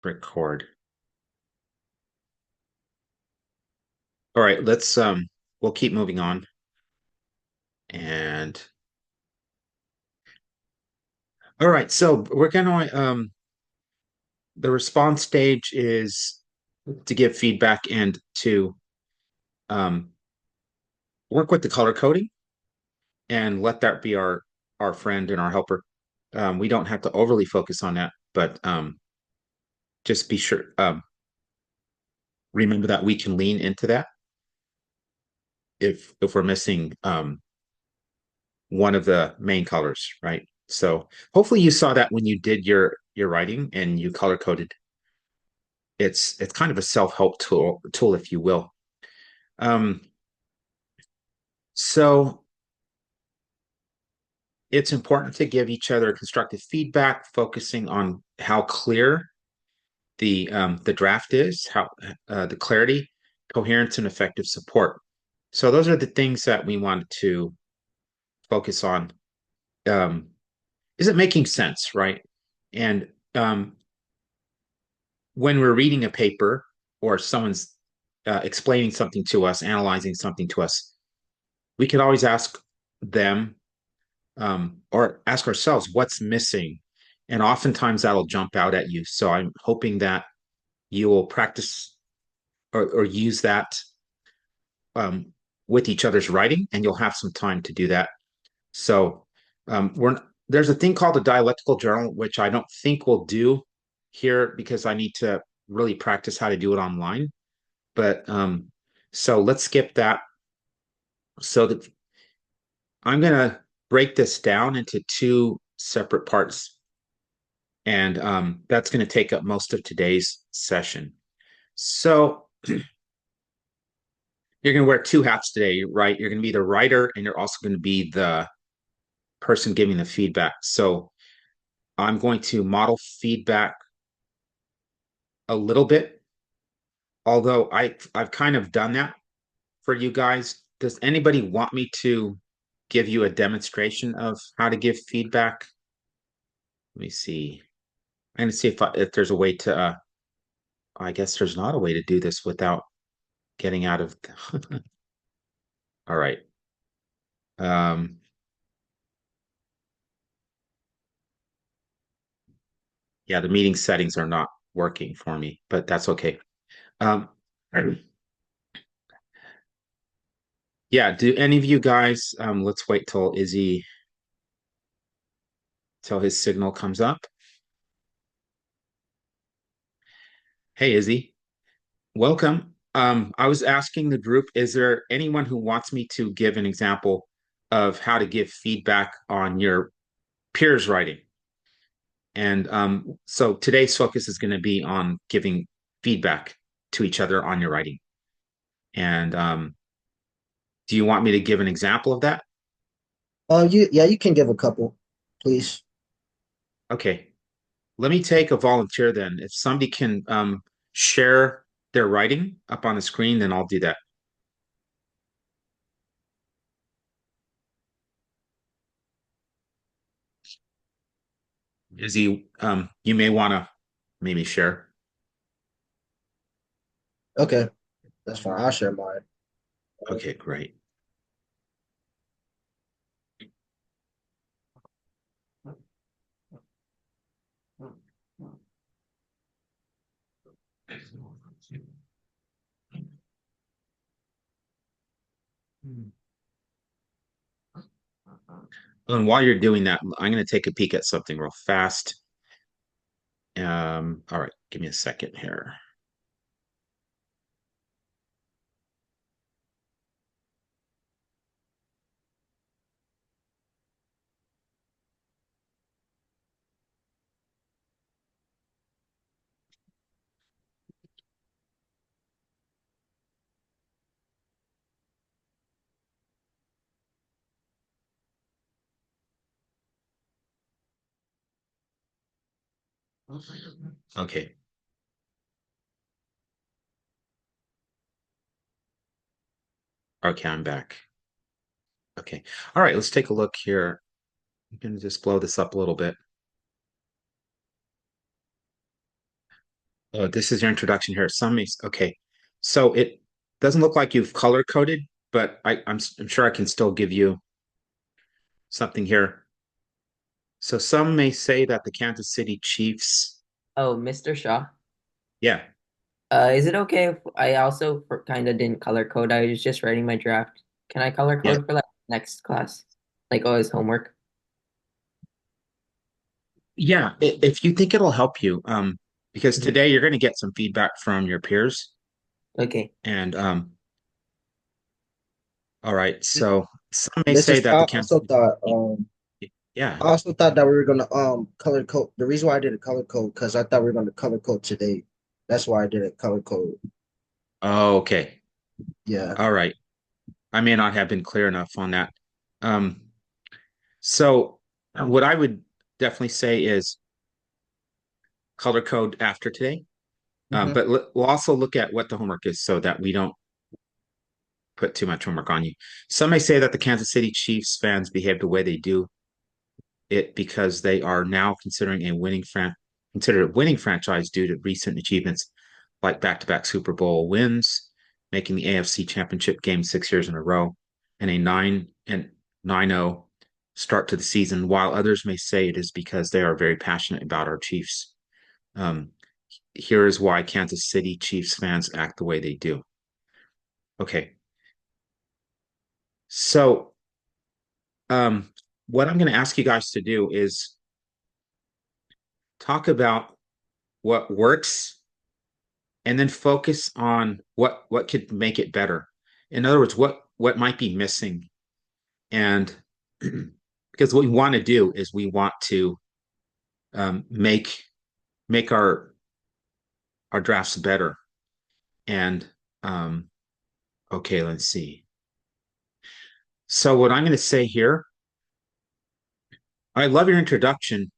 Record. All right, we'll keep moving on. And all right, so we're gonna the response stage is to give feedback and to um work with the color coding and let that be our friend and our helper. We don't have to overly focus on that, but just be sure remember that we can lean into that if we're missing one of the main colors, right? So hopefully you saw that when you did your writing and you color coded. It's kind of a self-help tool, if you will. Um, so it's important to give each other constructive feedback, focusing on how clear the draft is, how the clarity, coherence, and effective support. So those are the things that we want to focus on. Um, is it making sense, right? And when we're reading a paper or someone's explaining something to us, analyzing something to us, we can always ask them or ask ourselves what's missing. And oftentimes that'll jump out at you. So I'm hoping that you will practice or use that um, with each other's writing, and you'll have some time to do that. So there's a thing called a dialectical journal, which I don't think we'll do here because I need to really practice how to do it online. But so let's skip that. So that I'm gonna break this down into two separate parts, and that's going to take up most of today's session. So you're going to wear two hats today, right? You're going to be the writer, and you're also going to be the person giving the feedback. So I'm going to model feedback a little bit, although I've kind of done that for you guys. Does anybody want me to give you a demonstration of how to give feedback? Let me see. I'm going to see if there's a way to. I guess there's not a way to do this without getting out of. All right. Um, yeah, the meeting settings are not working for me, but that's okay. Um, yeah, do any of you guys, let's wait till till his signal comes up. Hey, Izzy, welcome. I was asking the group, is there anyone who wants me to give an example of how to give feedback on your peers' writing? And so today's focus is going to be on giving feedback to each other on your writing. And do you want me to give an example of that? You can give a couple, please. Okay, let me take a volunteer then. If somebody can share their writing up on the screen, then I'll do that. Izzy, you may want to maybe share. Okay, that's fine. I'll share mine. Okay, great. And while you're doing that, I'm going to take a peek at something real fast. All right, give me a second here. Okay, okay, I'm back. Okay, all right, let's take a look here. I'm going to just blow this up a little bit. Oh, this is your introduction here. Okay. So it doesn't look like you've color coded, but I'm sure I can still give you something here. So some may say that the Kansas City Chiefs, Oh, Mr. Shaw. yeah, Is it okay if I also kind of didn't color code? I was just writing my draft. Can I color yeah, code for like next class? Like always homework. yeah. If you think it'll help you, because Mhm. today you're going to get some feedback from your peers, Okay. and all right. So some may Mr. say that Shaw the Kansas also thought City, yeah. I also thought that we were gonna color code. The reason why I did a color code because I thought we were gonna color code today. That's why I did a color code. Oh, okay. Yeah. All right. I may not have been clear enough on that. Um, so what I would definitely say is color code after today. Hmm. But we'll also look at what the homework is so that we don't put too much homework on you. Some may say that the Kansas City Chiefs fans behave the way they do it because they are now considered a winning franchise due to recent achievements like back-to-back Super Bowl wins, making the AFC Championship game 6 years in a row, and a 9-0 start to the season. While others may say it is because they are very passionate about our Chiefs. Um, Here is why Kansas City Chiefs fans act the way they do. Okay, so what I'm going to ask you guys to do is talk about what works and then focus on what could make it better. In other words, what might be missing. And because what we want to do is we want to make our drafts better. And okay, let's see. So what I'm going to say here, I love your introduction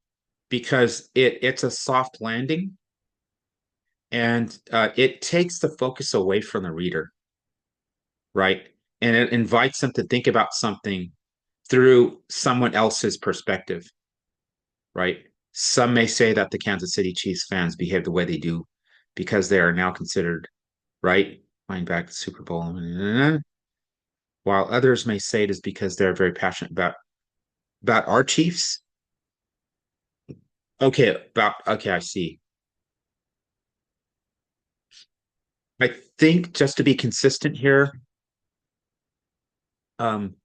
because it's a soft landing and it takes the focus away from the reader, right? And it invites them to think about something through someone else's perspective, right? Some may say that the Kansas City Chiefs fans behave the way they do because they are now considered, right, flying back the Super Bowl, while others may say it is because they're very passionate about our Chiefs. Okay, I see. I think just to be consistent here, um,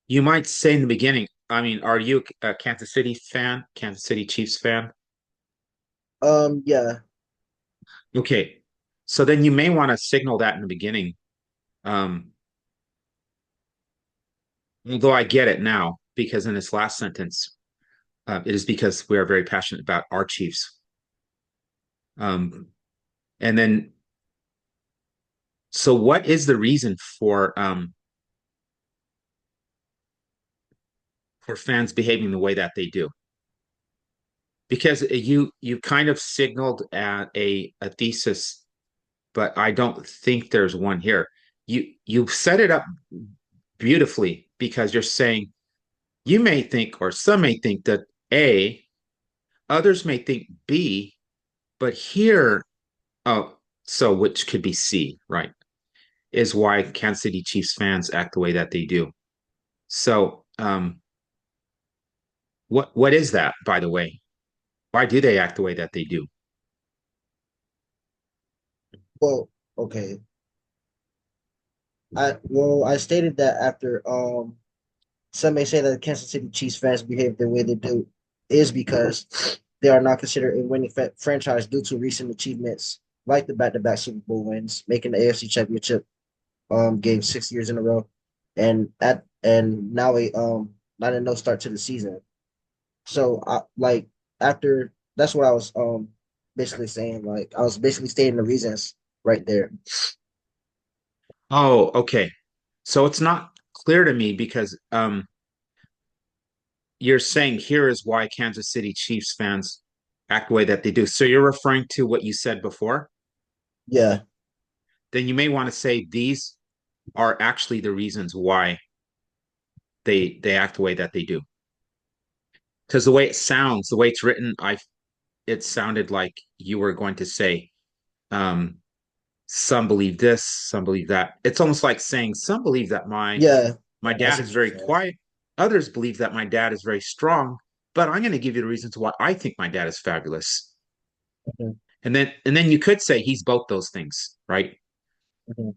you might say in the beginning, I mean, are you a Kansas City fan, Kansas City Chiefs fan? Yeah. Okay. So then you may want to signal that in the beginning. Um, Although I get it now, because in this last sentence, it is because we are very passionate about our Chiefs. Um, and then, so what is the reason for fans behaving the way that they do? Because you kind of signaled at a thesis, but I don't think there's one here. You set it up beautifully because you're saying you may think, or some may think that A, others may think B, but here, oh, so which could be C, right? Is why Kansas City Chiefs fans act the way that they do. So, what is that, by the way? Why do they act the way that they do? Well, okay. I stated that after some may say that the Kansas City Chiefs fans behave the way they do is because they are not considered a winning franchise due to recent achievements like the back-to-back Super Bowl wins, making the AFC Championship game 6 years in a row, and now a 9-0 start to the season. So I like after that's what I was basically saying. Like I was basically stating the reasons right there. Oh, okay. So it's not clear to me because you're saying here is why Kansas City Chiefs fans act the way that they do. So you're referring to what you said before? Yeah. Then you may want to say these are actually the reasons why they act the way that they do. because the way it sounds, the way it's written, I it sounded like you were going to say, um, some believe this, some believe that. It's almost like saying some believe that Yeah, my I dad see is what you're very saying. quiet. Others believe that my dad is very strong, but I'm going to give you the reasons why I think my dad is fabulous. Mhm, And then you could say he's both those things, right? mhm.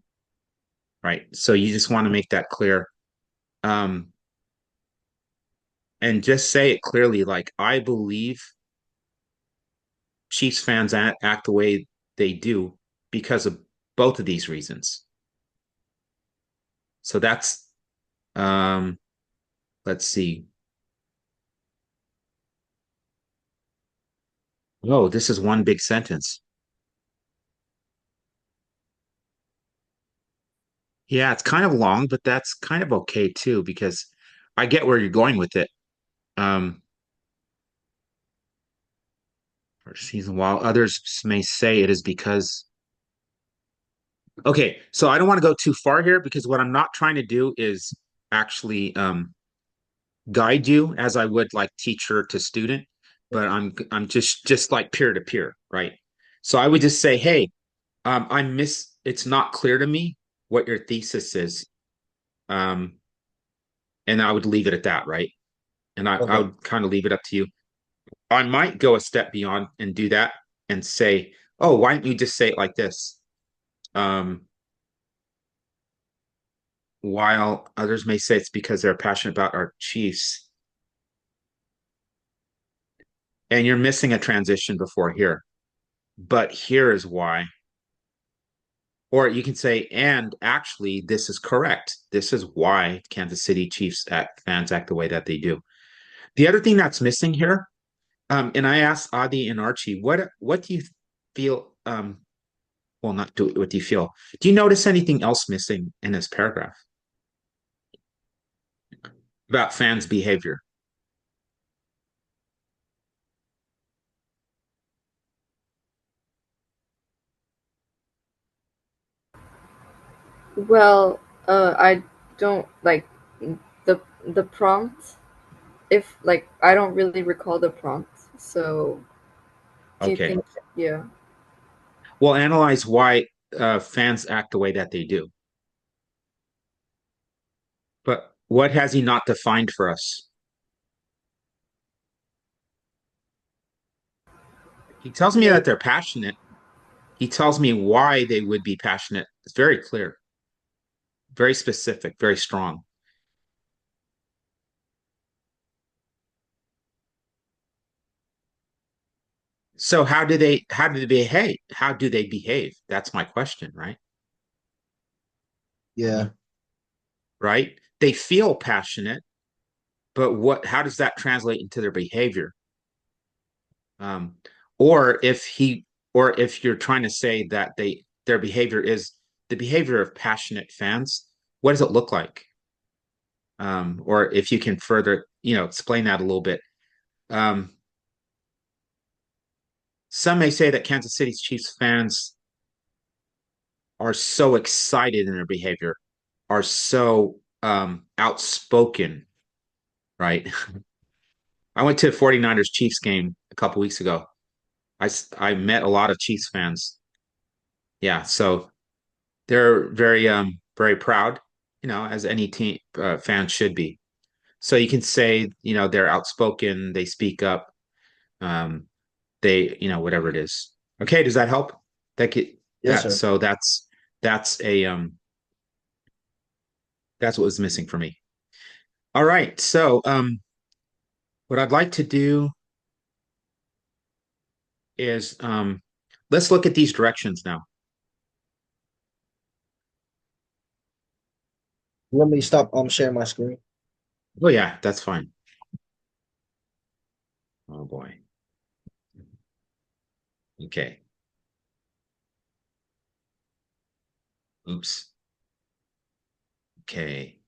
Right. So you just want to make that clear. Um, and just say it clearly, like I believe Chiefs fans act the way they do because of both of these reasons. So that's um let's see. Oh, this is one big sentence. Yeah, it's kind of long, but that's kind of okay too, because I get where you're going with it. Um, for season, while others may say it is because. Okay, so I don't want to go too far here because what I'm not trying to do is actually guide you as I would like teacher to student, but I'm just like peer to peer, right? So I would just say, hey, I miss. It's not clear to me what your thesis is, um, and I would leave it at that, right? And I Okay. would kind of leave it up to you. I might go a step beyond and do that and say, oh, why don't you just say it like this? Um, while others may say it's because they're passionate about our Chiefs, and you're missing a transition before here. But here is why. Or you can say, and actually, this is correct. This is why Kansas City Chiefs fans act the way that they do. The other thing that's missing here, and I asked Adi and Archie, what do you feel? Well, not do what do you feel? Do you notice anything else missing in this paragraph about fans' behavior? Well, I don't like the prompt. If like I don't really recall the prompt, so do you Okay. think? Yeah. Well, analyze why fans act the way that they do. But what has he not defined for us? He tells me that Maybe. they're passionate. He tells me why they would be passionate. It's very clear, very specific, very strong. So how do they behave? How do they behave? That's my question, right? Yeah. Right? They feel passionate, but how does that translate into their behavior? Um, or if he or if you're trying to say that their behavior is the behavior of passionate fans, what does it look like? Or if you can further, explain that a little bit. Um, some may say that Kansas City Chiefs fans are so excited in their behavior, are so outspoken, right? I went to a 49ers Chiefs game a couple weeks ago. I met a lot of Chiefs fans. Yeah, so they're very proud, as any team fan should be. So you can say, they're outspoken, they speak up, um, whatever it is. Okay, does that help? That get Yes, that sir. so that's a that's what was missing for me. All right, so what I'd like to do is let's look at these directions now. You want me to stop sharing my screen? Oh yeah, that's fine. Oh boy. Okay. Oops. Okay.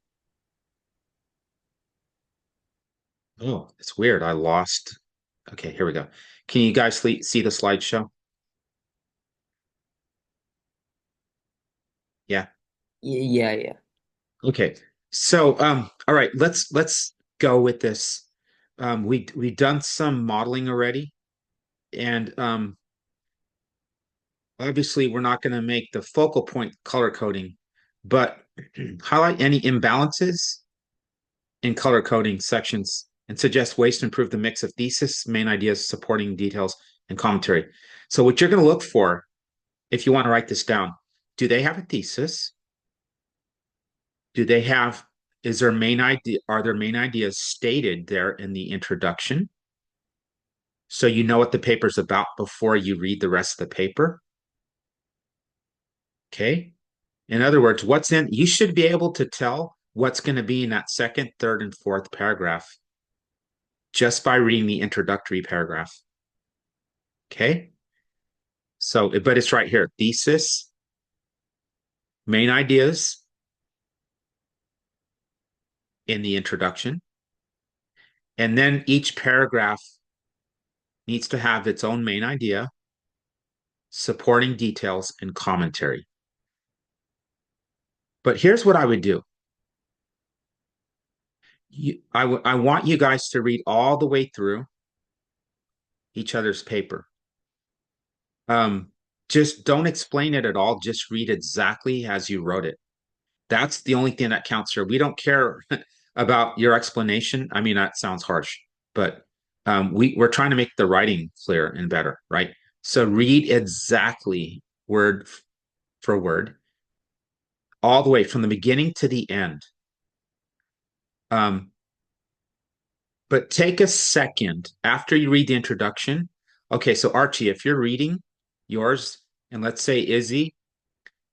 Oh, it's weird. I lost. Okay, here we go. Can you guys see the slideshow? Yeah. Yeah, yeah. Okay. So, all right, let's go with this. we've done some modeling already, and obviously we're not going to make the focal point color coding, but highlight any imbalances in color coding sections and suggest ways to improve the mix of thesis, main ideas, supporting details, and commentary. So what you're going to look for, if you want to write this down, do they have a thesis? Do they have, is their main idea, are their main ideas stated there in the introduction? So you know what the paper's about before you read the rest of the paper? Okay. In other words, what's in, you should be able to tell what's going to be in that second, third, and fourth paragraph just by reading the introductory paragraph. Okay. So, but it's right here, thesis, main ideas in the introduction. And then each paragraph needs to have its own main idea, supporting details, and commentary. But here's what I would do. I want you guys to read all the way through each other's paper. Just don't explain it at all. Just read exactly as you wrote it. That's the only thing that counts here. We don't care about your explanation. I mean, that sounds harsh, but we're trying to make the writing clear and better, right? So read exactly word for word, all the way from the beginning to the end. But take a second after you read the introduction. Okay, so Archie, if you're reading yours, and let's say Izzy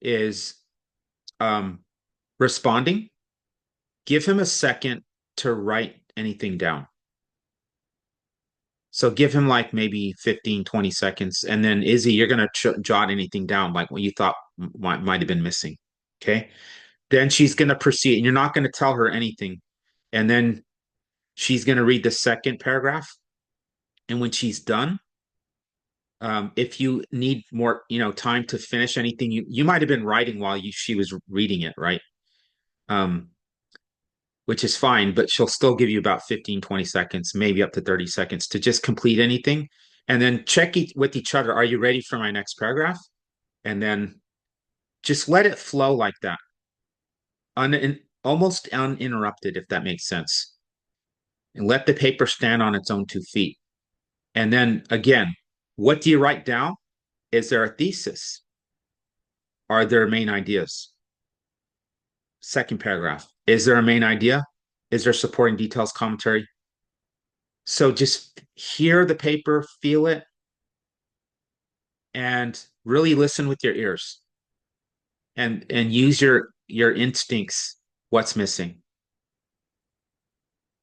is responding, give him a second to write anything down. So give him like maybe 15, 20 seconds. And then Izzy, you're going to jot anything down, like what you thought might have been missing. Okay. Then she's going to proceed, and you're not going to tell her anything. And then she's going to read the second paragraph. And when she's done, if you need more, time to finish anything, you might have been writing while she was reading it, right? Which is fine, but she'll still give you about 15, 20 seconds, maybe up to 30 seconds to just complete anything. And then check with each other. Are you ready for my next paragraph? And then just let it flow like that. Almost uninterrupted, if that makes sense. And let the paper stand on its own 2 feet. And then again, what do you write down? Is there a thesis? Are there main ideas? Second paragraph. Is there a main idea? Is there supporting details, commentary? So just hear the paper, feel it, and really listen with your ears. And use your instincts. What's missing?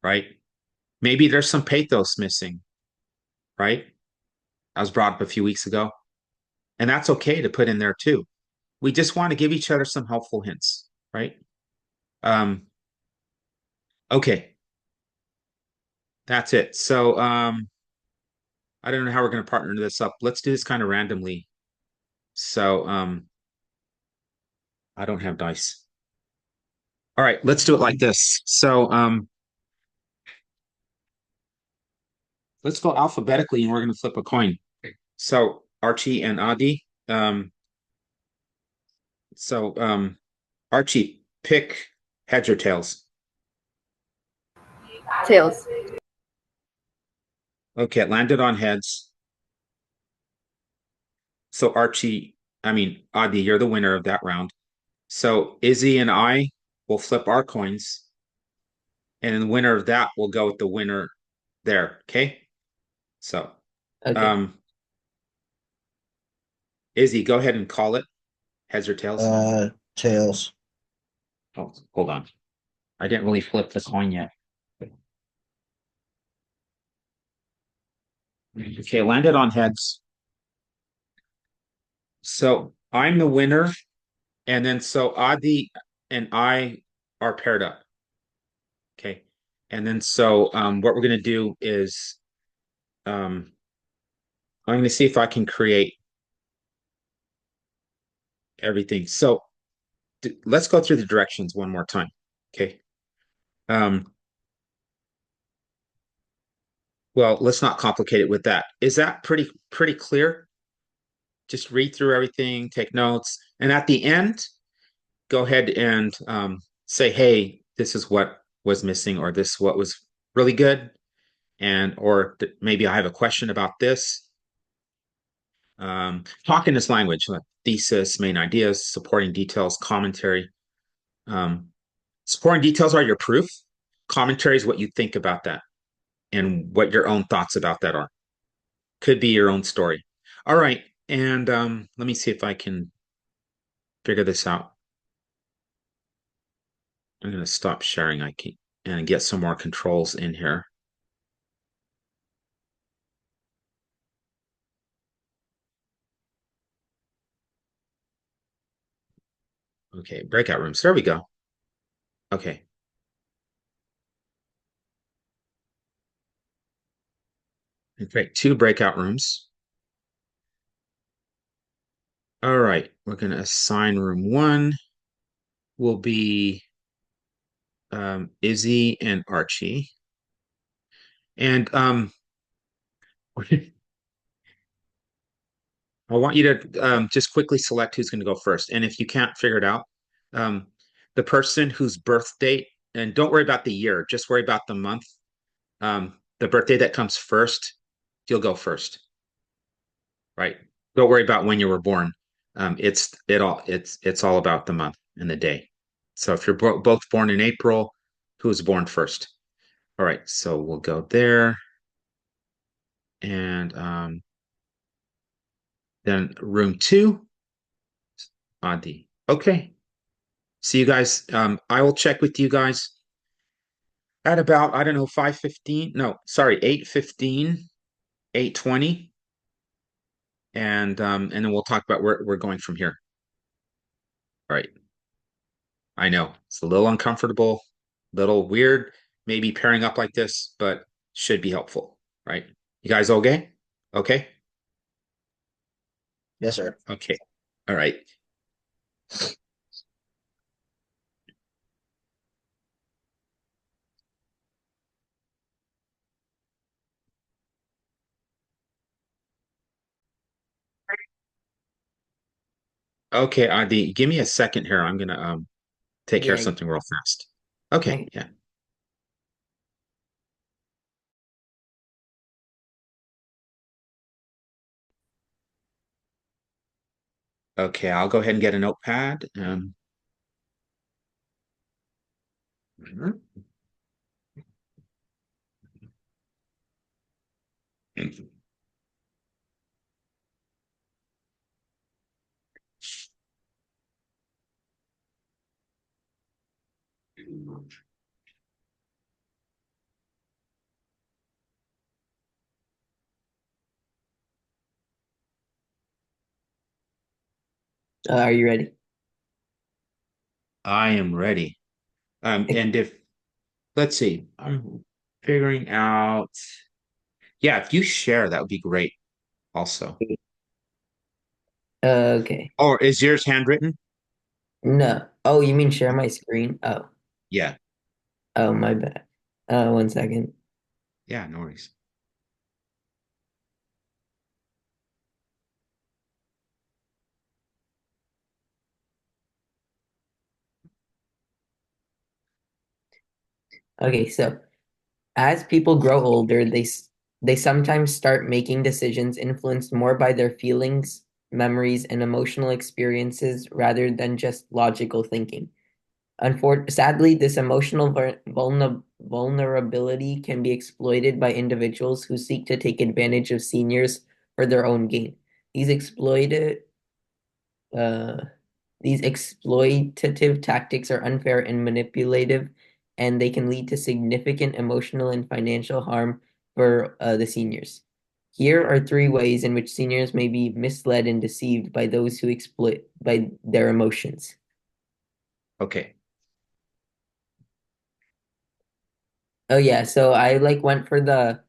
Right? Maybe there's some pathos missing, right? I was brought up a few weeks ago. And that's okay to put in there too. We just want to give each other some helpful hints, right? Okay. That's it. So I don't know how we're going to partner this up. Let's do this kind of randomly. So I don't have dice. All right, let's do it like this. So let's go alphabetically, and we're going to flip a coin. So Archie and Adi. Archie, pick heads or tails. Tails. Okay, it landed on heads. So Adi, you're the winner of that round. So Izzy and I will flip our coins, and the winner of that will go with the winner there. Okay. So, Okay. Izzy, go ahead and call it. Heads or tails? Tails. Oh, hold on. I didn't really flip the coin yet. Okay, landed on heads. So I'm the winner, and then so Adi and I are paired up. Okay. And then so what we're gonna do is I'm gonna see if I can create everything. So let's go through the directions one more time. Okay. Well, let's not complicate it with that. Is that pretty clear? Just read through everything, take notes, and at the end, go ahead and say, "Hey, this is what was missing, or this what was really good, and maybe I have a question about this." Talk in this language, like thesis, main ideas, supporting details, commentary. Um, Supporting details are your proof. Commentary is what you think about that and what your own thoughts about that are. Could be your own story. All right. And let me see if I can figure this out. I'm going to stop sharing and get some more controls in here. Okay, breakout rooms. There we go. Okay. Great. Two breakout rooms. All right. We're going to assign room one will be Izzy and Archie. And I want you to just quickly select who's going to go first. And if you can't figure it out, um, the person whose birth date, and don't worry about the year, just worry about the month. The birthday that comes first, you'll go first, right? Don't worry about when you were born. It's all about the month and the day. So if you're both born in April, who's born first? All right, so we'll go there, and then room two, Adi. Okay. See you guys. I will check with you guys at about, I don't know, 5:15. No, sorry, 8:15, 8:20. And then we'll talk about where we're going from here. All right. I know it's a little uncomfortable, little weird, maybe pairing up like this, but should be helpful, right? You guys okay? Okay? Yes, sir. Okay. All right. Okay, Adi, give me a second here. I'm gonna take care of Yeah. something real fast. Okay, Okay. yeah. Okay, I'll go ahead and get a notepad. Are you ready? I am ready. And if let's see, I'm figuring out. Yeah, if you share, that would be great also. Okay. Or is yours handwritten? No. Oh, you mean share my screen? Oh. Yeah. Oh, my bad. 1 second. Yeah, no worries. Okay, so as people grow older, they sometimes start making decisions influenced more by their feelings, memories, and emotional experiences rather than just logical thinking. Sadly, this emotional vulnerability can be exploited by individuals who seek to take advantage of seniors for their own gain. These exploited uh, these exploitative tactics are unfair and manipulative, and they can lead to significant emotional and financial harm for the seniors. Here are three ways in which seniors may be misled and deceived by those who exploit by their emotions. Okay. Oh yeah, so I like went for the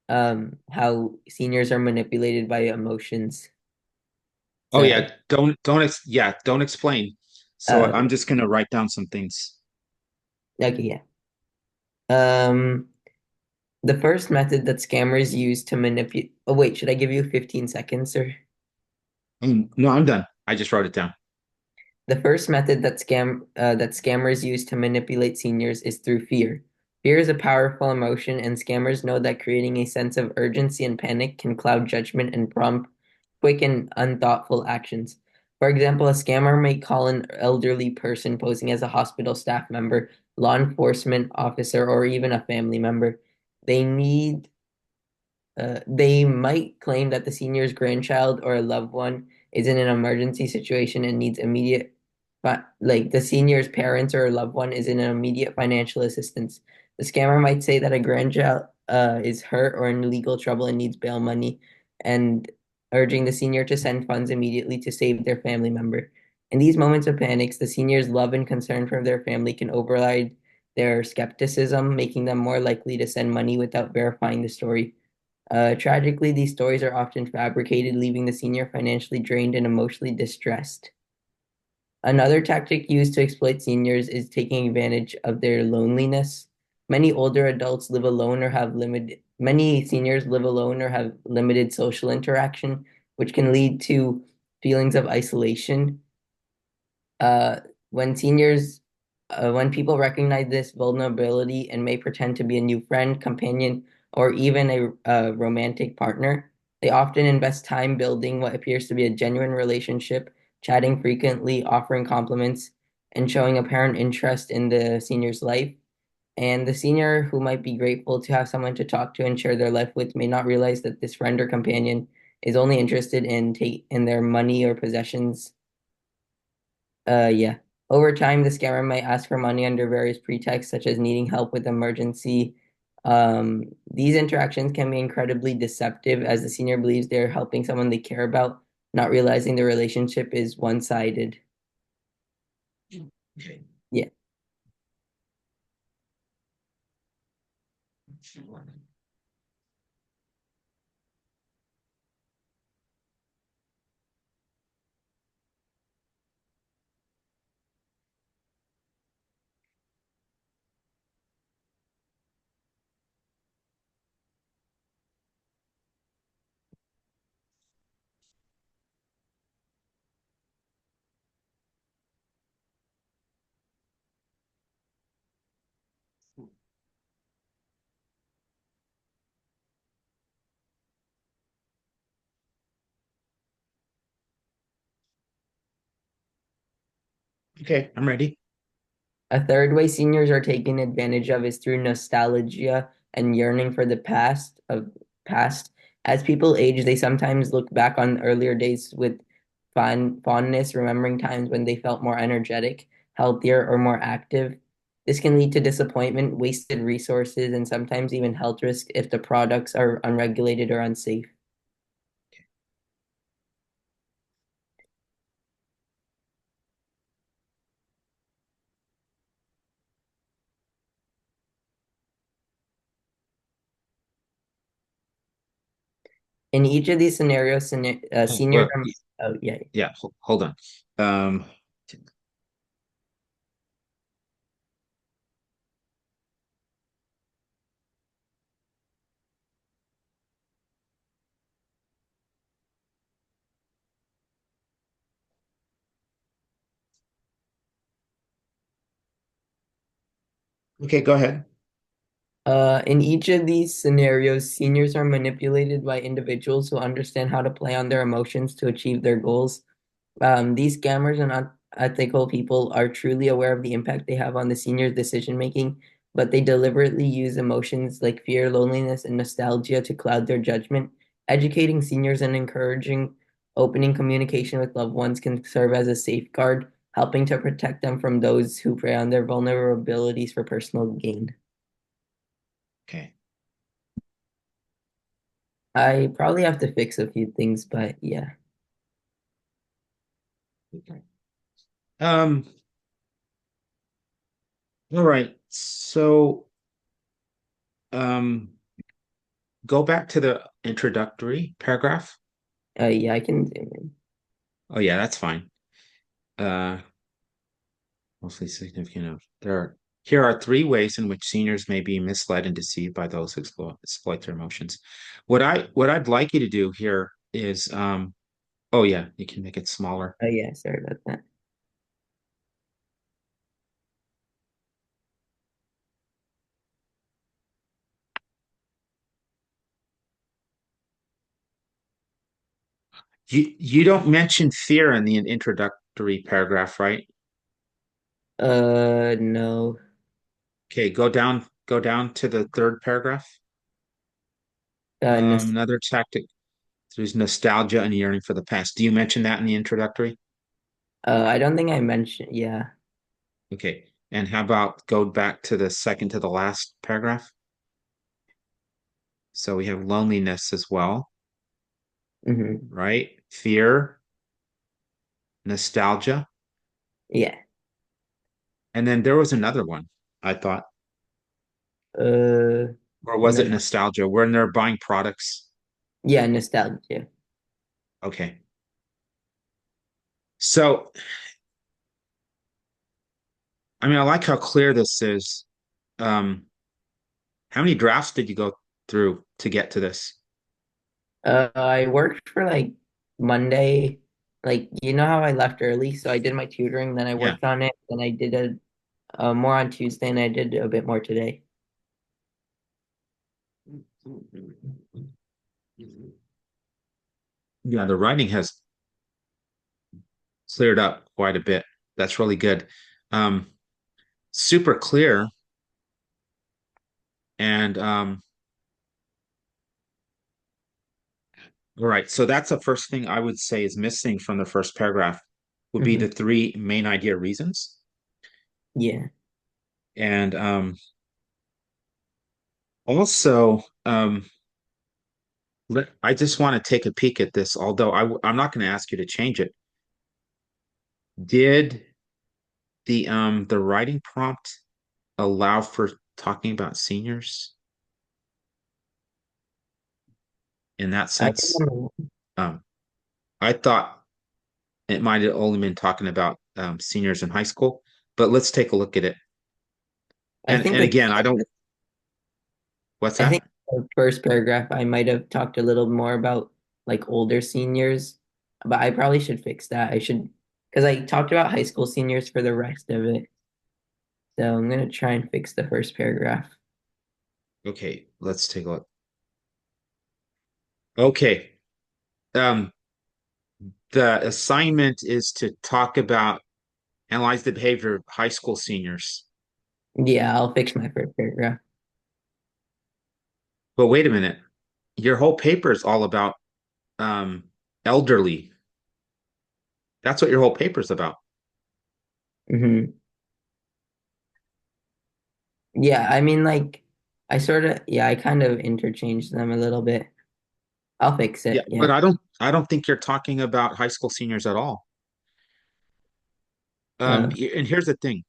how seniors are manipulated by emotions. Oh So yeah, don't explain. So uh I'm just gonna write down some things. okay, yeah. Um The first method that scammers use to manipulate. Oh, wait, should I give you 15 seconds, or? No, I'm done. I just wrote it down. The first method that scammers use to manipulate seniors is through fear. Fear is a powerful emotion, and scammers know that creating a sense of urgency and panic can cloud judgment and prompt quick and unthoughtful actions. For example, a scammer may call an elderly person posing as a hospital staff member, law enforcement officer, or even a family member. They need they might claim that the senior's grandchild or a loved one is in an emergency situation and needs immediate, like the senior's parents or a loved one is in an immediate financial assistance. The scammer might say that a grandchild is hurt or in legal trouble and needs bail money, and urging the senior to send funds immediately to save their family member. In these moments of panics, the senior's love and concern for their family can override their skepticism, making them more likely to send money without verifying the story. Tragically, these stories are often fabricated, leaving the senior financially drained and emotionally distressed. Another tactic used to exploit seniors is taking advantage of their loneliness. Many seniors live alone or have limited social interaction, which can lead to feelings of isolation. Uh, when seniors, when people recognize this vulnerability and may pretend to be a new friend, companion, or even a romantic partner, they often invest time building what appears to be a genuine relationship, chatting frequently, offering compliments, and showing apparent interest in the senior's life. And the senior, who might be grateful to have someone to talk to and share their life with, may not realize that this friend or companion is only interested in their money or possessions. Yeah. Over time, the scammer might ask for money under various pretexts, such as needing help with emergency. These interactions can be incredibly deceptive as the senior believes they're helping someone they care about, not realizing the relationship is one-sided. Okay. Yeah. Okay, I'm ready. A third way seniors are taken advantage of is through nostalgia and yearning for the past. As people age, they sometimes look back on earlier days with fondness, remembering times when they felt more energetic, healthier, or more active. This can lead to disappointment, wasted resources, and sometimes even health risk if the products are unregulated or unsafe. In each of these scenarios, Oh, seniors well, are, oh, yeah. yeah, hold on. Um, okay, go ahead. In each of these scenarios, seniors are manipulated by individuals who understand how to play on their emotions to achieve their goals. These scammers and unethical people are truly aware of the impact they have on the senior's decision making, but they deliberately use emotions like fear, loneliness, and nostalgia to cloud their judgment. Educating seniors and encouraging opening communication with loved ones can serve as a safeguard, helping to protect them from those who prey on their vulnerabilities for personal gain. Okay. I probably have to fix a few things, but yeah. Okay. Um, all right. So, um, go back to the introductory paragraph. Yeah, I can zoom in. Oh yeah, that's fine. Uh, mostly significant of there are Here are three ways in which seniors may be misled and deceived by those who exploit their emotions. What I'd like you to do here is oh yeah, you can make it smaller. Oh yeah, sorry about that. You don't mention fear in the introductory paragraph, right? No. Okay, go down to the third paragraph. Nos Another tactic. There's nostalgia and yearning for the past. Do you mention that in the introductory? I don't think I mentioned. Yeah. Okay. And how about go back to the second to the last paragraph? So we have loneliness as well, Hmm. right? Fear, nostalgia. Yeah. And then there was another one, I thought. Uh, Or was it no. nostalgia? When they're buying products. Yeah, nostalgia. Okay. So, I mean, I like how clear this is. Um, how many drafts did you go through to get to this? I worked for like Monday. Like, you know how I left early, so I did my tutoring, then I Yeah. worked on it, then I did more on Tuesday, and I did a bit more today. Yeah, the writing has cleared up quite a bit. That's really good. Um, super clear. And all right, so that's the first thing I would say is missing from the first paragraph would be the Hmm. three main idea reasons. Yeah. And also, I just want to take a peek at this, although I'm not going to ask you to change it. Did the writing prompt allow for talking about seniors in that I sense? don't know. Um, I thought it might have only been talking about seniors in high school, but let's take a look at it. I And think and like again, I don't. What's I think that? the first paragraph I might have talked a little more about like older seniors, but I probably should fix that. I should because I talked about high school seniors for the rest of it. So I'm gonna try and fix the first paragraph. Okay, let's take a look. Okay. Um, the assignment is to talk about analyze the behavior of high school seniors. Yeah, I'll fix my first paragraph. But wait a minute, your whole paper is all about um elderly. That's what your whole paper is about. Hmm. Yeah, I mean like I kind of interchanged them a little bit. I'll fix Yeah, it. Yeah. but I don't think you're talking about high school seniors at all. Uh, And here's the thing.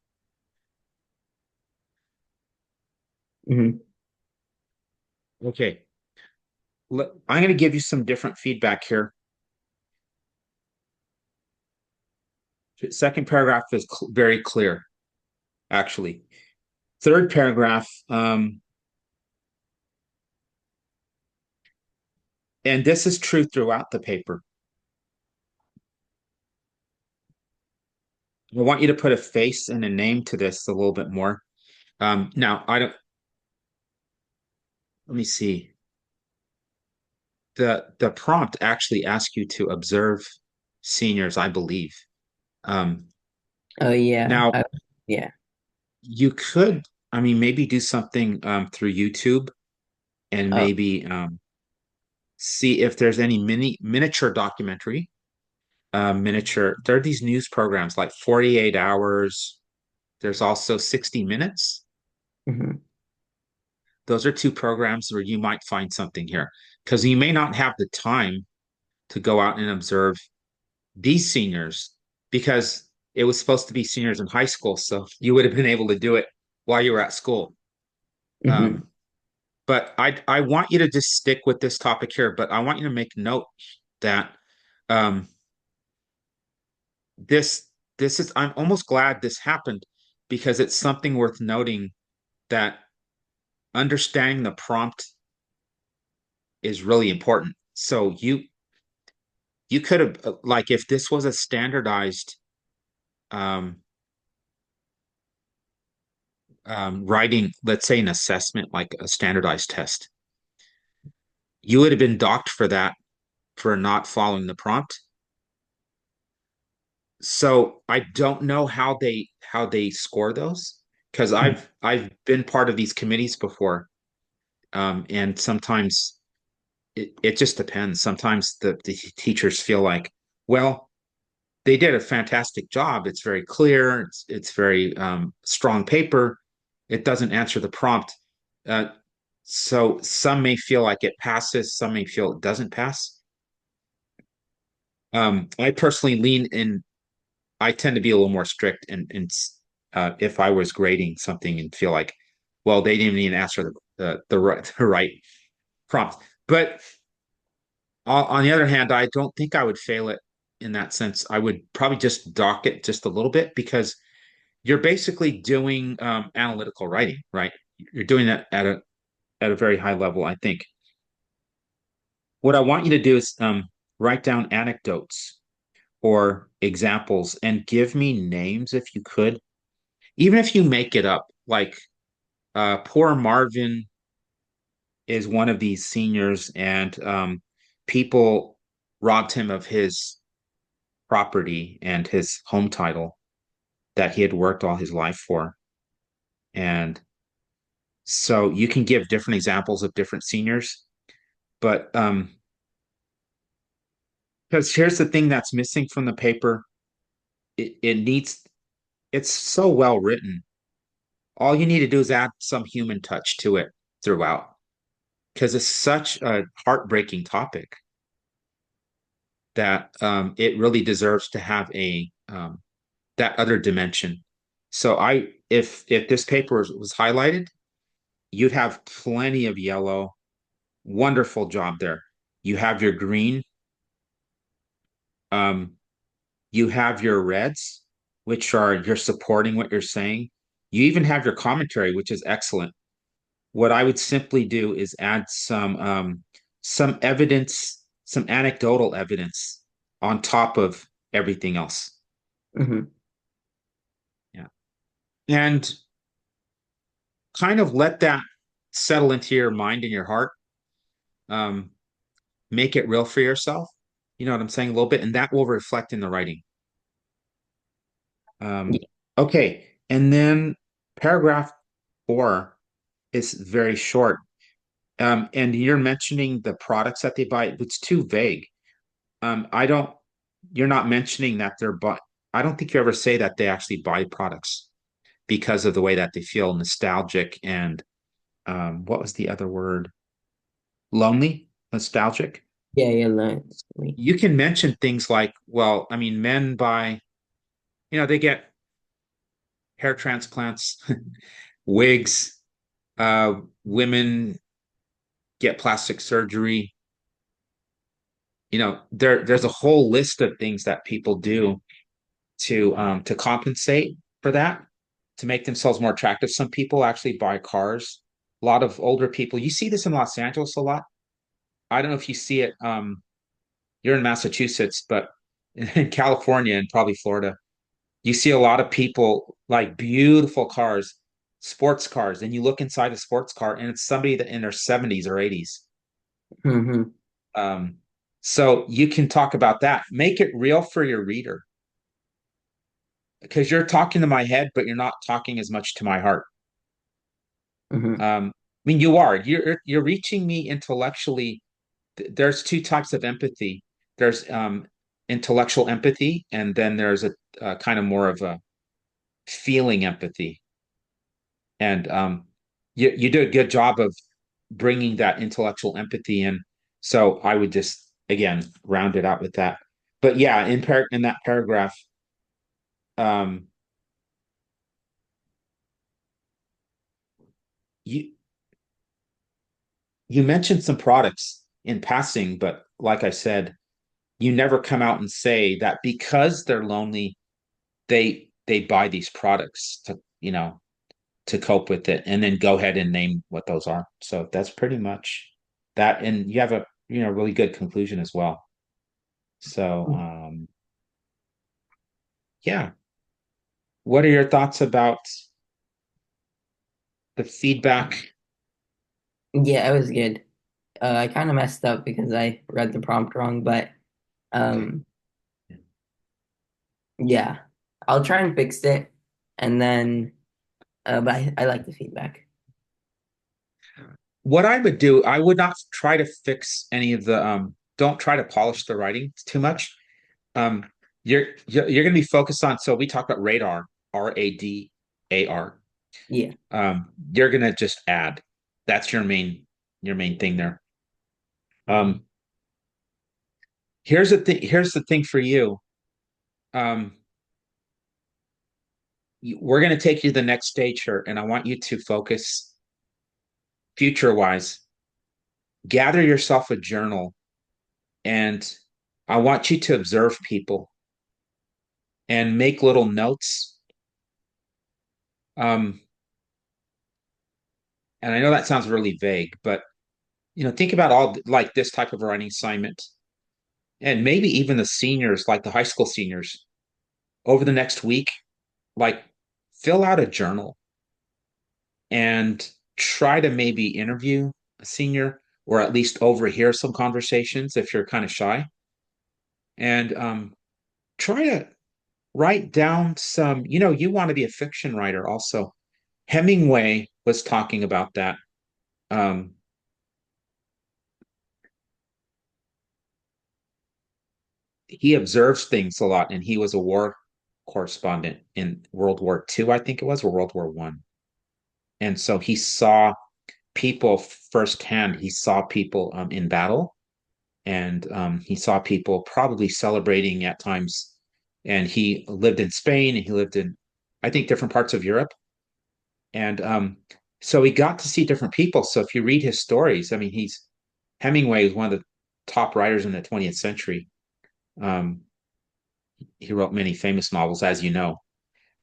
mhm. Okay, I'm going to give you some different feedback here. Second paragraph is very clear, actually. Third paragraph, and this is true throughout the paper. I want you to put a face and a name to this a little bit more. Now, I don't, let me see. The prompt actually asks you to observe seniors, I believe. Um, Oh yeah. now, Yeah. you could, I mean, maybe do something through YouTube and Oh. maybe see if there's any miniature documentary, miniature. There are these news programs like 48 Hours. There's also 60 Minutes. Mhm. Those are two programs where you might find something here because you may not have the time to go out and observe these seniors because it was supposed to be seniors in high school. So you would have been able to do it while you were at school. Mhm. Um, but I want you to just stick with this topic here, but I want you to make note that um, this this is I'm almost glad this happened because it's something worth noting that understanding the prompt is really important. So you could have like if this was a standardized um, writing, let's say an assessment, like a standardized test, you would have been docked for that for not following the prompt. So I don't know how they score those because I've been part of these committees before, and sometimes it just depends. Sometimes the teachers feel like, well, they did a fantastic job. It's very clear. It's very strong paper. It doesn't answer the prompt. Uh, so some may feel like it passes. Some may feel it doesn't pass. I personally lean in. I tend to be a little more strict, and if I was grading something and feel like, well, they didn't even answer the right prompt. But on the other hand, I don't think I would fail it in that sense. I would probably just dock it just a little bit because you're basically doing analytical writing, right? You're doing that at a very high level, I think. What I want you to do is write down anecdotes or examples and give me names if you could, even if you make it up. Like poor Marvin is one of these seniors, and people robbed him of his property and his home title that he had worked all his life for. And so you can give different examples of different seniors, but because here's the thing that's missing from the paper, it needs it's so well written. All you need to do is add some human touch to it throughout because it's such a heartbreaking topic that it really deserves to have a that other dimension. So if this paper was highlighted, you'd have plenty of yellow. Wonderful job there. You have your green, um, you have your reds, which are you're supporting what you're saying. You even have your commentary, which is excellent. What I would simply do is add some evidence, some anecdotal evidence on top of everything else. Hmm. Yeah. And kind of let that settle into your mind and your heart. Um, make it real for yourself. You know what I'm saying? A little bit, and that will reflect in the writing. Um, Yeah. okay. And then paragraph 4 is very short. And you're mentioning the products that they buy. It's too vague. I don't, you're not mentioning that they're, but I don't think you ever say that they actually buy products because of the way that they feel nostalgic and, what was the other word? Lonely, nostalgic. Yeah, yeah, lastly. You can mention things like, well, I mean, men buy, they get hair transplants, wigs, women get plastic surgery. There's a whole list of things that people do to compensate for that, to make themselves more attractive. Some people actually buy cars. A lot of older people, you see this in Los Angeles a lot. I don't know if you see it. You're in Massachusetts, but in California and probably Florida, you see a lot of people like beautiful cars, sports cars, and you look inside a sports car and it's somebody that in their 70s or 80s. Hmm. Um, so you can talk about that. Make it real for your reader because you're talking to my head, but you're not talking as much to my heart. Hmm. I mean, you are. You're reaching me intellectually. There's two types of empathy. There's intellectual empathy, and then there's a kind of more of a feeling empathy. And you do a good job of bringing that intellectual empathy in. So I would just again round it out with that. But yeah, in that paragraph, um, you you mentioned some products in passing, but like I said, you never come out and say that because they're lonely, they buy these products you know, to cope with it, and then go ahead and name what those are. So that's pretty much that. And you have a, really good conclusion as well. So, yeah. What are your thoughts about the feedback? Yeah, it was good. I kind of messed up because I read the prompt wrong, but Okay. um, yeah, I'll try and fix it, and then but I like the feedback. What I would do, I would not try to fix any of the don't try to polish the writing too much. Um, you're going to be focused on. So we talked about radar, RADAR. Yeah. You're going to just add. That's your main thing there. Um, here's the thing. Here's the thing for you. Um, we're going to take you to the next stage here, and I want you to focus future wise. Gather yourself a journal, and I want you to observe people and make little notes. Um, and I know that sounds really vague, but think about all like this type of writing assignment, and maybe even the seniors, like the high school seniors, over the next week, like fill out a journal and try to maybe interview a senior or at least overhear some conversations if you're kind of shy, and try to write down some. You want to be a fiction writer also. Hemingway was talking about that. Um, he observes things a lot, and he was a war correspondent in World War II, I think it was, or World War One. And so he saw people firsthand. He saw people in battle, and he saw people probably celebrating at times. And he lived in Spain, and he lived in, I think, different parts of Europe. And so he got to see different people. So if you read his stories, I mean, Hemingway is one of the top writers in the 20th century. Um, he wrote many famous novels, as you know,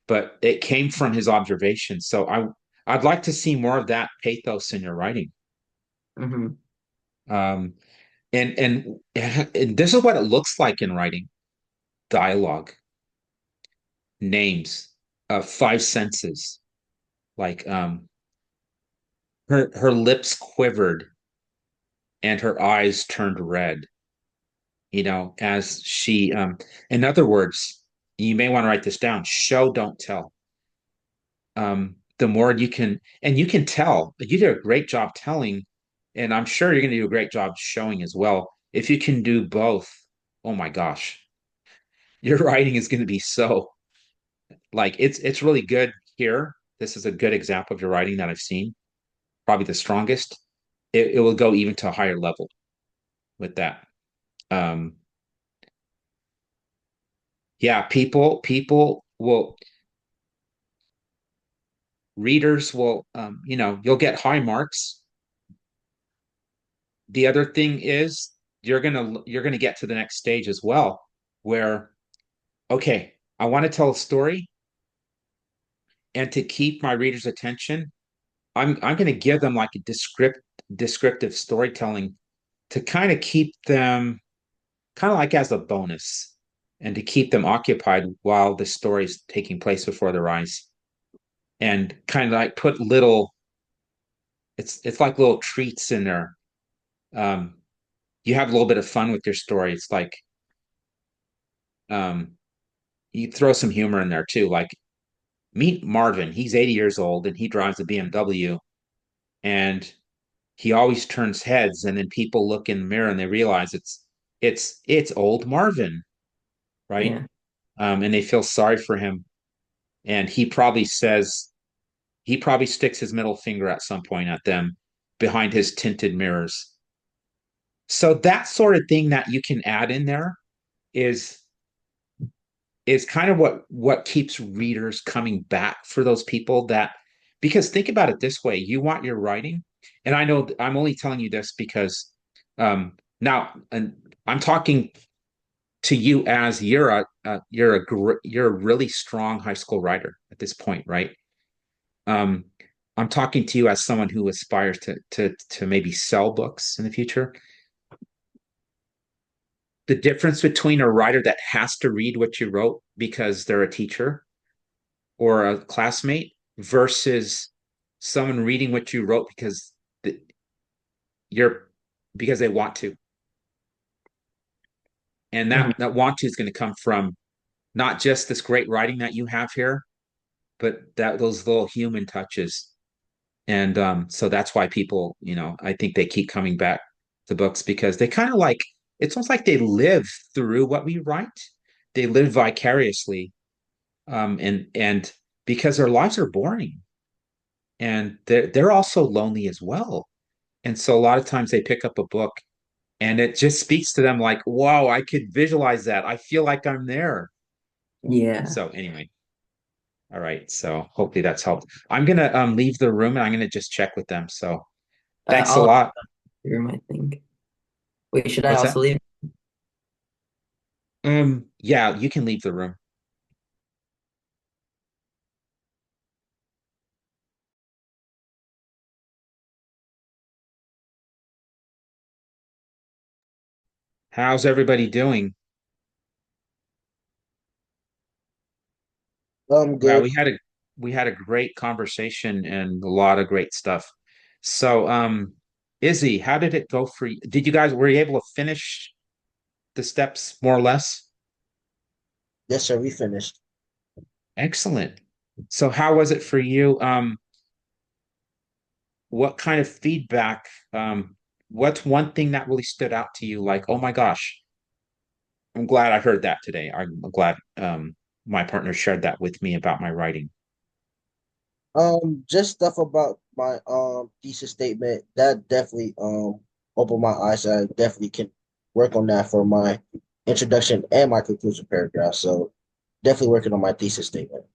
but it came from his observations. So I'd like to see more of that pathos in your writing. Hmm. Um, and this is what it looks like in writing: dialogue, names, five senses. Like her lips quivered and her eyes turned red. As she, in other words, you may want to write this down: show, don't tell. The more you can, and you can tell, you did a great job telling, and I'm sure you're going to do a great job showing as well. If you can do both, oh my gosh, your writing is going to be so, like, it's really good here. This is a good example of your writing that I've seen, probably the strongest. It will go even to a higher level with that. Um, yeah, people will, readers will, you'll get high marks. The other thing is you're gonna get to the next stage as well, where, okay, I want to tell a story, and to keep my readers' attention, I'm going to give them like a descriptive storytelling to kind of keep them, kind of like as a bonus, and to keep them occupied while the story is taking place before their eyes, and kind of like put little, it's like little treats in there. um you have a little bit of fun with your story. It's like, um you throw some humor in there too. Like, meet Marvin. He's 80 years old and he drives a BMW, and he always turns heads, and then people look in the mirror and they realize it's old Marvin, right? Yeah. And they feel sorry for him, and he probably sticks his middle finger at some point at them behind his tinted mirrors. So that sort of thing that you can add in there is is kind of what keeps readers coming back for those people that, because think about it this way: you want your writing, and I know I'm only telling you this because now, and I'm talking to you as you're a really strong high school writer at this point, right? um, I'm talking to you as someone who aspires to maybe sell books in the future. The difference between a writer that has to read what you wrote because they're a teacher or a classmate versus someone reading what you wrote because the, you're because they want to. And Mhm. that want to is going to come from not just this great writing that you have here, but that those little human touches. And so that's why people, I think they keep coming back to books because they kind of like it's almost like they live through what we write. They live vicariously, and because their lives are boring and they're also lonely as well. And so a lot of times they pick up a book and it just speaks to them like, wow, I could visualize that. I feel like I'm there. Yeah. So anyway, all right. So hopefully that's helped. I'm gonna leave the room and I'm gonna just check with them. So thanks a I'll lot. room, I think. Wait, should I What's also that? leave? Yeah, you can leave the room. How's everybody doing? Wow, Good. we had a great conversation and a lot of great stuff. So, Izzy, how did it go for you? Did you guys were you able to finish the steps more or less? Yes, sir. We finished. Excellent. So, how was it for you? What kind of feedback? What's one thing that really stood out to you? Like, oh my gosh, I'm glad I heard that today. I'm glad my partner shared that with me about my writing. Just stuff about my thesis statement that definitely opened my eyes. I definitely can work on that for my introduction and my conclusion paragraph. So definitely working on my thesis statement.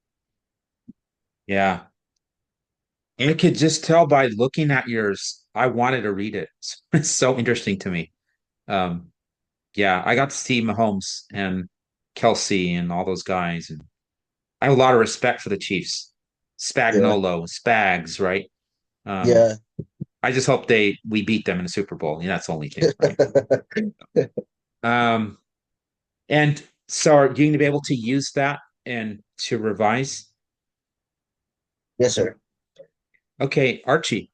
Yeah. And I could just tell by looking at yours, I wanted to read it. It's so interesting to me. Um, yeah, I got to see Mahomes and Kelsey and all those guys, and I have a lot of respect for the Chiefs. Yeah, Spagnolo, Spags, right? Um, yeah. I just hope we beat them in the Super Bowl. That's the only thing, right? Um, and so are you going to be able to use that and to revise? Yes, sir. Okay, Archie,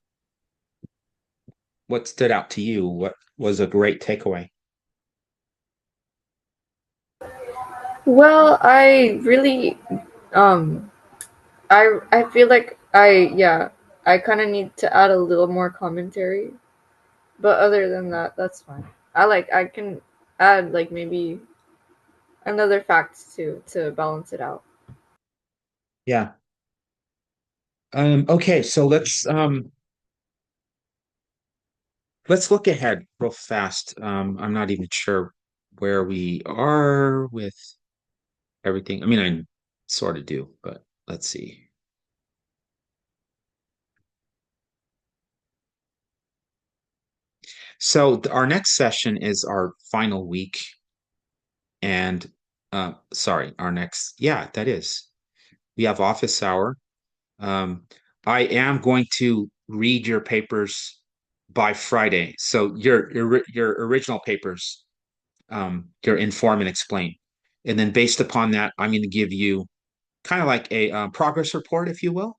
what stood out to you? What was a great takeaway? Well, I really um I feel like I kind of need to add a little more commentary, but other than that, that's fine. I can add like maybe another fact to balance it out. Yeah. Okay, so let's look ahead real fast. I'm not even sure where we are with everything. I mean, I sort of do, but let's see. So our next session is our final week, and sorry, our next, yeah, that is. We have office hour. Um, I am going to read your papers by Friday. So your original papers, your inform and explain. And then based upon that, I'm going to give you kind of like a progress report, if you will,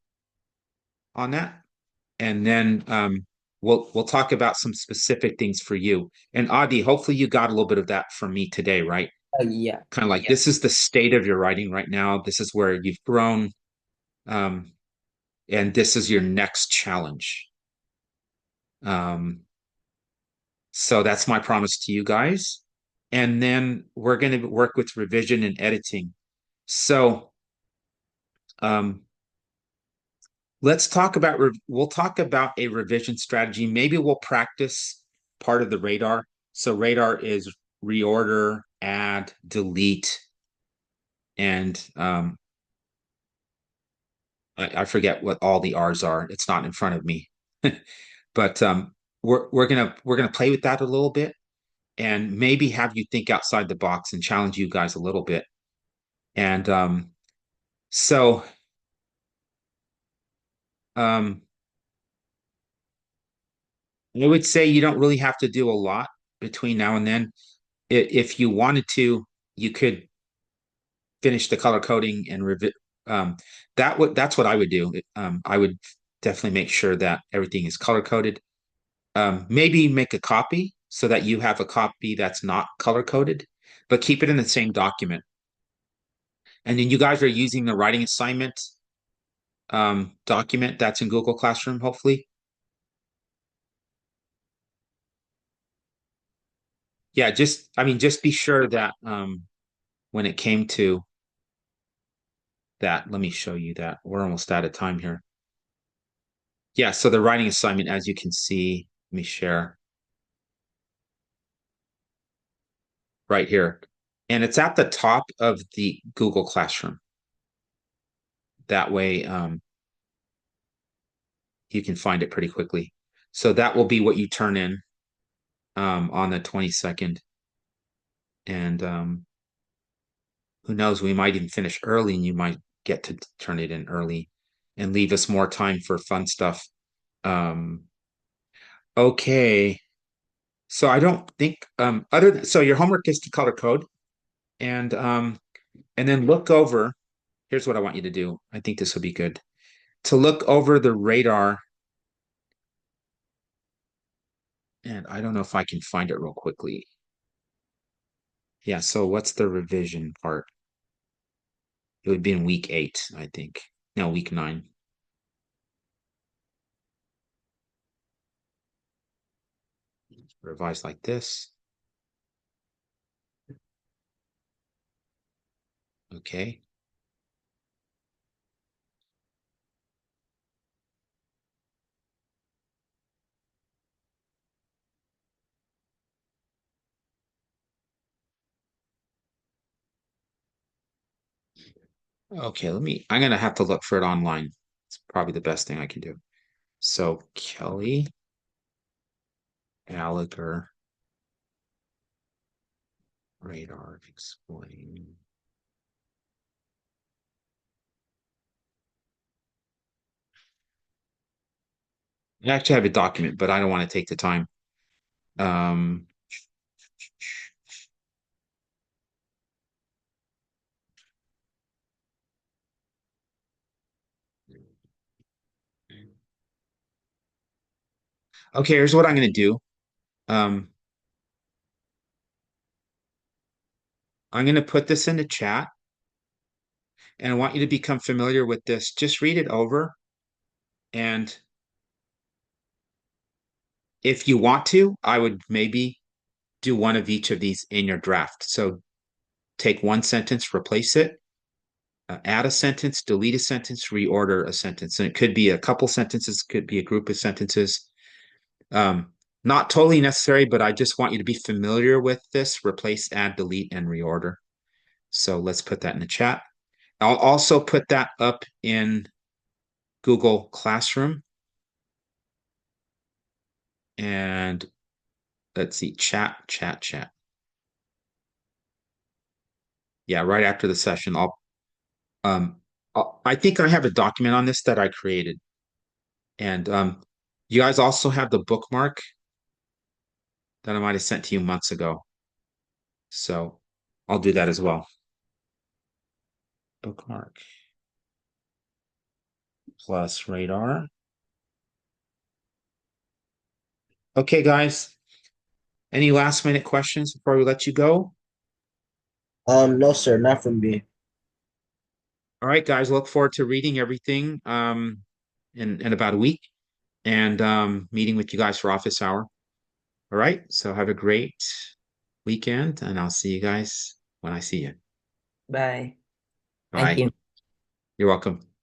on that. And then we'll talk about some specific things for you. And Adi, hopefully you got a little bit of that from me today, right? Yeah. Kind of like this is the state of your writing right now. This is where you've grown, um, and this is your next challenge. Um, so that's my promise to you guys. And then we're going to work with revision and editing. So um, we'll talk about a revision strategy. Maybe we'll practice part of the radar. So radar is reorder, add, delete, and I forget what all the R's are. It's not in front of me. But we're gonna play with that a little bit and maybe have you think outside the box and challenge you guys a little bit. And so Um, I would say you don't really have to do a lot between now and then. If you wanted to, you could finish the color coding and um that's what I would do. I would definitely make sure that everything is color coded. Maybe make a copy so that you have a copy that's not color coded, but keep it in the same document. And then you guys are using the writing assignment document that's in Google Classroom, hopefully. Yeah, just be sure that when it came to that, let me show you that. We're almost out of time here. Yeah, so the writing assignment, as you can see, let me share right here. And it's at the top of the Google Classroom. That way, you can find it pretty quickly. So that will be what you turn in on the 22nd. And who knows, we might even finish early and you might get to turn it in early and leave us more time for fun stuff. Um, okay. So I don't think so your homework is to color code and then look over. Here's what I want you to do. I think this will be good. To look over the radar, and I don't know if I can find it real quickly. Yeah, so what's the revision part? It would be in week 8, I think. No, week 9. Revise like this. Okay. Okay, I'm gonna have to look for it online. It's probably the best thing I can do. So Kelly Gallagher radar explain. I actually have a document, but I don't want to take the time. Um, okay, here's what I'm gonna do. Um, I'm gonna put this in the chat, and I want you to become familiar with this. Just read it over, and if you want to, I would maybe do one of each of these in your draft. So take one sentence, replace it, add a sentence, delete a sentence, reorder a sentence. And it could be a couple sentences, could be a group of sentences. Um, Not totally necessary, but I just want you to be familiar with this, replace, add, delete, and reorder. So let's put that in the chat. I'll also put that up in Google Classroom. And let's see, chat. Yeah, right after the session, um, I think I have a document on this that I created. And you guys also have the bookmark that I might have sent to you months ago. So I'll do that as well. Bookmark plus radar. Okay, guys. Any last minute questions before we let you go? No, sir, not from me. All right, guys. Look forward to reading everything in about a week and meeting with you guys for office hour. All right. So have a great weekend, and I'll see you guys when I see you. Bye. Thank Bye. you. You're welcome.